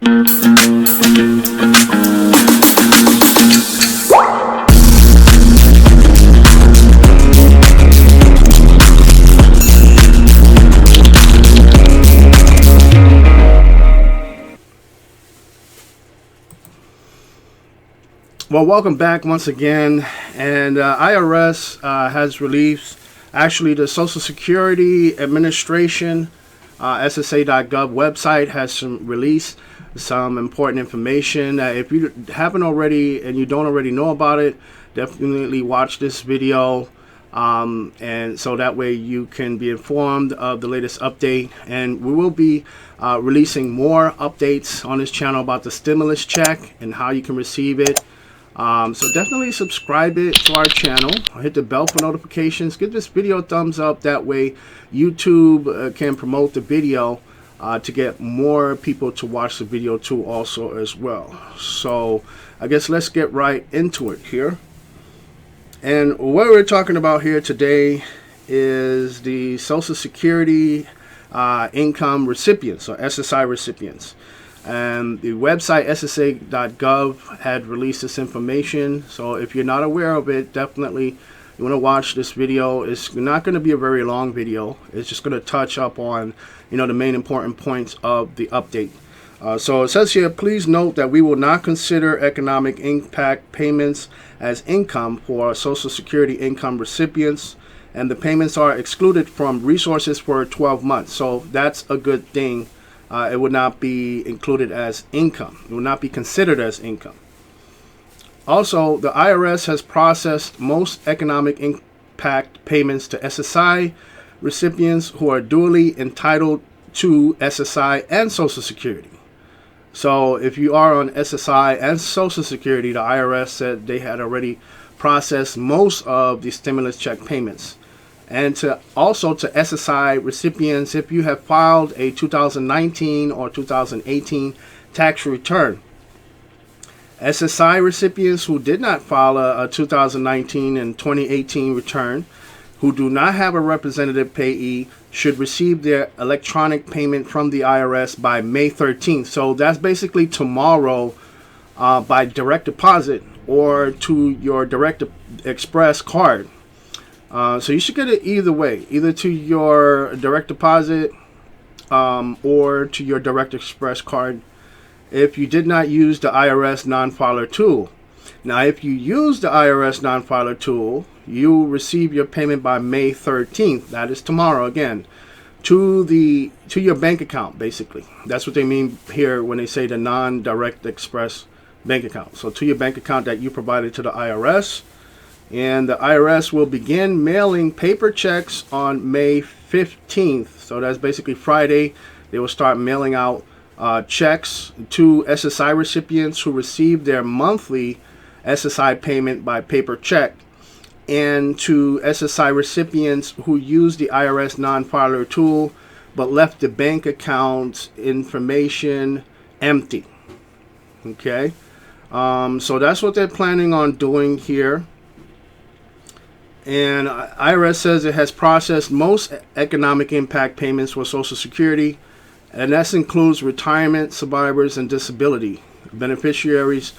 Well, welcome back once again. And IRS has released, actually the Social Security Administration SSA.gov website has released some important information. If you haven't already and you don't already know about it, definitely watch this video, and so that way you can be informed of the latest update. And we will be releasing more updates on this channel about the stimulus check and how you can receive it. So definitely subscribe it to our channel, hit the bell for notifications, give this video a thumbs up. That way YouTube can promote the video to get more people to watch the video too also as well. So I guess let's get right into it here. And what we're talking about here today is the Social Security income recipients, or SSI recipients. And the website SSA.gov had released this information. So if you're not aware of it, definitely you want to watch this video. It's not going to be a very long video. It's just going to touch up on, the main important points of the update. So it says here, please note that we will not consider economic impact payments as income for Social Security income recipients, and the payments are excluded from resources for 12 months. So that's a good thing. It would not be included as income. It would not be considered as income. Also, the IRS has processed most economic impact payments to SSI recipients who are duly entitled to SSI and Social Security. So if you are on SSI and Social Security, the IRS said they had already processed most of the stimulus check payments. And also to SSI recipients, if you have filed a 2019 or 2018 tax return. SSI recipients who did not file a 2019 and 2018 return, who do not have a representative payee, should receive their electronic payment from the IRS by May 13th. So that's basically tomorrow, by direct deposit or to your Direct Express card. So you should get it either way, either to your direct deposit or to your Direct Express card if you did not use the IRS non-filer tool. Now, if you use the IRS non-filer tool, you will receive your payment by May 13th. That is tomorrow again, to your bank account, basically. That's what they mean here when they say the non-Direct Express bank account. So to your bank account that you provided to the IRS. And the IRS will begin mailing paper checks on May 15th. So that's basically Friday. They will start mailing out checks to SSI recipients who receive their monthly SSI payment by paper check, and to SSI recipients who use the IRS non-filer tool but left the bank account information empty. Okay, so that's what they're planning on doing here. And IRS says it has processed most economic impact payments for Social Security, and that includes retirement, survivors, and disability beneficiaries,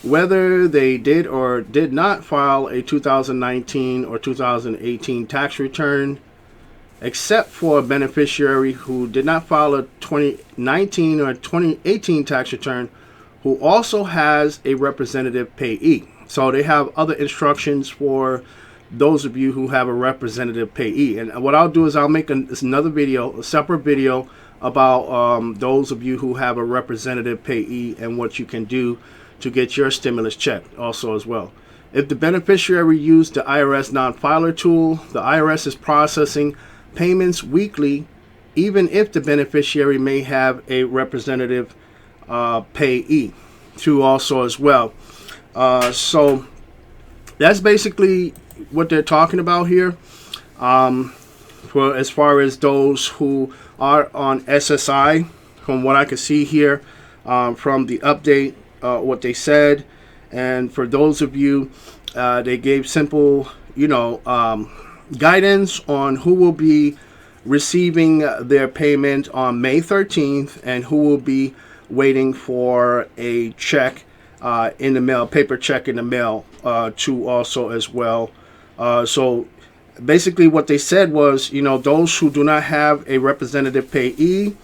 whether they did or did not file a 2019 or 2018 tax return, except for a beneficiary who did not file a 2019 or 2018 tax return, who also has a representative payee. So they have other instructions for those of you who have a representative payee. And what I'll do is I'll make another video, a separate video about those of you who have a representative payee and what you can do to get your stimulus check also as well. If the beneficiary used the IRS non-filer tool, the IRS is processing payments weekly, even if the beneficiary may have a representative payee too also as well. So that's basically what they're talking about here, for as far as those who are on SSI. From what I can see here, from the update, what they said, and for those of you, they gave simple, guidance on who will be receiving their payment on May 13th and who will be waiting for a check in the mail, paper check in the mail too also as well. So basically what they said was, those who do not have a representative payee,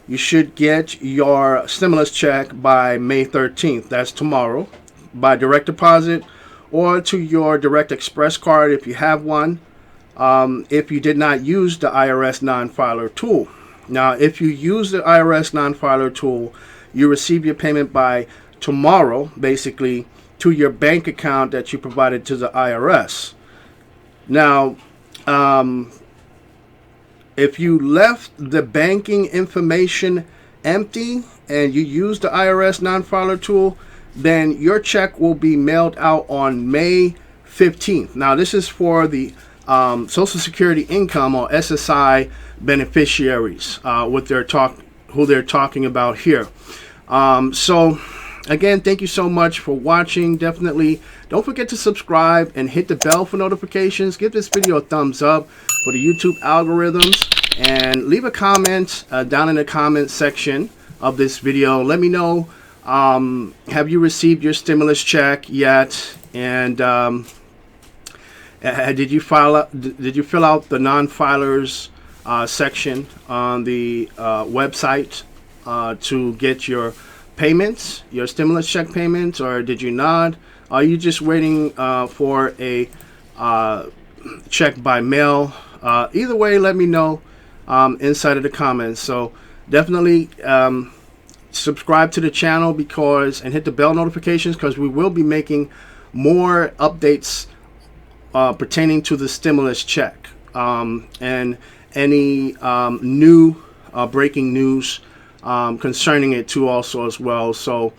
you should get your stimulus check by May 13th. That's tomorrow, by direct deposit or to your Direct Express card if you have one, if you did not use the IRS non-filer tool. Now, if you use the IRS non-filer tool, you receive your payment by tomorrow, basically, to your bank account that you provided to the IRS. Now, if you left the banking information empty and you use the IRS non-filer tool, then your check will be mailed out on May 15th. Now, this is for the Social Security income or SSI beneficiaries, who they're talking about here. So again, thank you so much for watching. Definitely don't forget to subscribe and hit the bell for notifications. Give this video a thumbs up for the YouTube algorithms, and leave a comment down in the comment section of this video. Let me know, have you received your stimulus check yet? And did you fill out the non-filers section on the website to get your payments, your stimulus check payments, or did you not? Are you just waiting for a check by mail? Either way, let me know inside of the comments. So definitely subscribe to the channel and hit the bell notifications, because we will be making more updates pertaining to the stimulus check and any new breaking news concerning it too also as well. So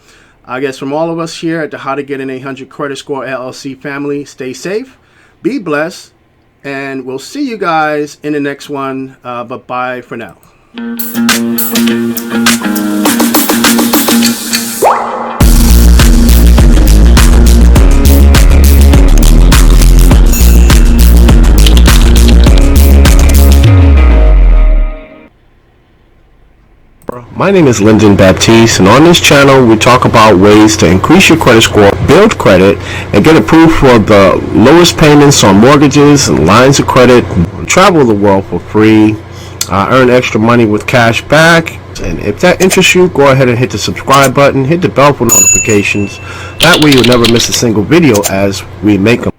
I guess from all of us here at the How to Get an 800 Credit Score LLC family, stay safe, be blessed, and we'll see you guys in the next one. But bye for now. My name is Lyndon Baptiste, and on this channel we talk about ways to increase your credit score, build credit, and get approved for the lowest payments on mortgages and lines of credit, travel the world for free, earn extra money with cash back. And if that interests you, go ahead and hit the subscribe button, hit the bell for notifications. That way you'll never miss a single video as we make them.